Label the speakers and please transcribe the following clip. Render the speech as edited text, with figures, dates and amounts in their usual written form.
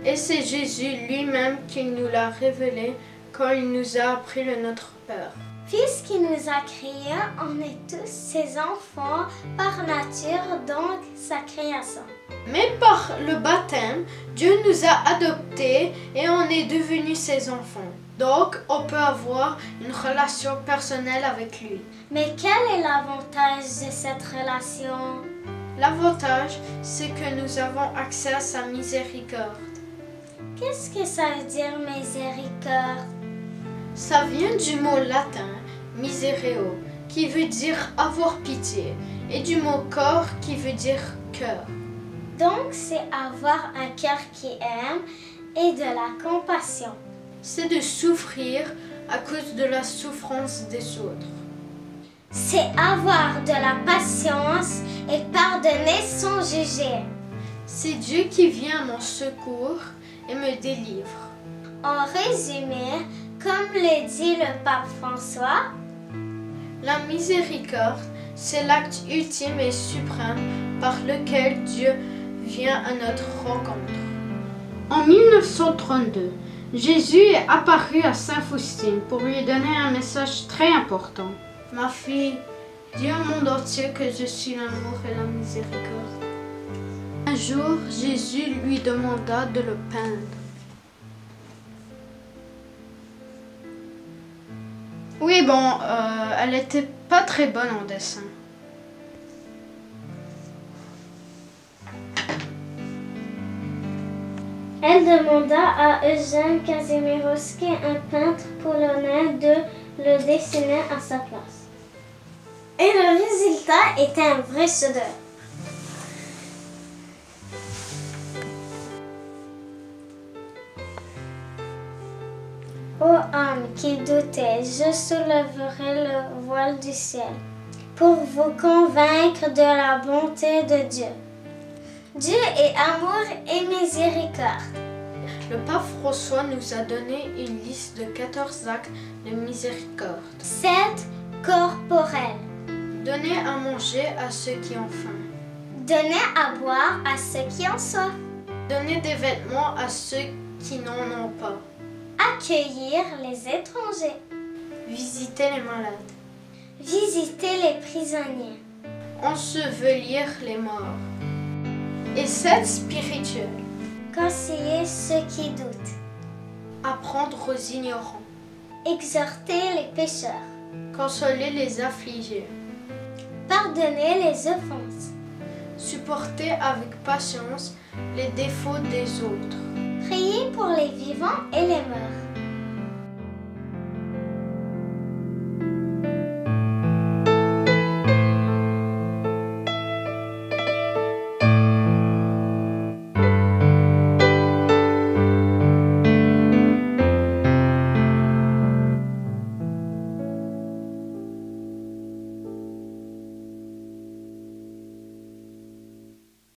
Speaker 1: Et c'est Jésus lui-même qui nous l'a révélé quand il nous a appris le Notre Père.
Speaker 2: Puisqu'il nous a créés, on est tous ses enfants par nature, donc sa création.
Speaker 1: Mais par le baptême, Dieu nous a adoptés et on est devenus ses enfants. Donc, on peut avoir une relation personnelle avec lui.
Speaker 2: Mais quel est l'avantage de cette relation?
Speaker 1: L'avantage, c'est que nous avons accès à sa miséricorde.
Speaker 2: Qu'est-ce que ça veut dire miséricorde?
Speaker 1: Ça vient du mot latin misereo, qui veut dire avoir pitié, et du mot cor qui veut dire cœur.
Speaker 2: Donc c'est avoir un cœur qui aime et de la compassion.
Speaker 1: C'est de souffrir à cause de la souffrance des autres.
Speaker 2: C'est avoir de la patience et pardonner sans juger.
Speaker 1: C'est Dieu qui vient à mon secours et me délivre.
Speaker 2: En résumé, comme le dit le pape François,
Speaker 1: la miséricorde, c'est l'acte ultime et suprême par lequel Dieu vient à notre rencontre. En 1932, Jésus est apparu à Saint Faustine pour lui donner un message très important. Ma fille, dis au monde entier que je suis l'amour et la miséricorde. Un jour, Jésus lui demanda de le peindre. Oui, bon, elle était pas très bonne en dessin.
Speaker 2: Elle demanda à Eugène Kazimierowski, un peintre polonais, de le dessiner à sa place. Et le résultat était un vrai chef-d'œuvre. Ô âme qui doutez, je soulèverai le voile du ciel pour vous convaincre de la bonté de Dieu. Dieu est amour et miséricorde.
Speaker 1: Le pape François nous a donné une liste de 14 actes de miséricorde.
Speaker 2: 7 corporels.
Speaker 1: Donner à manger à ceux qui ont faim.
Speaker 2: Donner à boire à ceux qui ont soif.
Speaker 1: Donner des vêtements à ceux qui n'en ont pas.
Speaker 2: Accueillir les étrangers.
Speaker 1: Visiter les malades.
Speaker 2: Visiter les prisonniers.
Speaker 1: Ensevelir les morts. Et 7 spirituels.
Speaker 2: Conseiller ceux qui doutent.
Speaker 1: Apprendre aux ignorants.
Speaker 2: Exhorter les pécheurs.
Speaker 1: Consoler les affligés.
Speaker 2: Pardonner les offenses.
Speaker 1: Supporter avec patience les défauts des autres.
Speaker 2: Prier pour les vivants et les morts.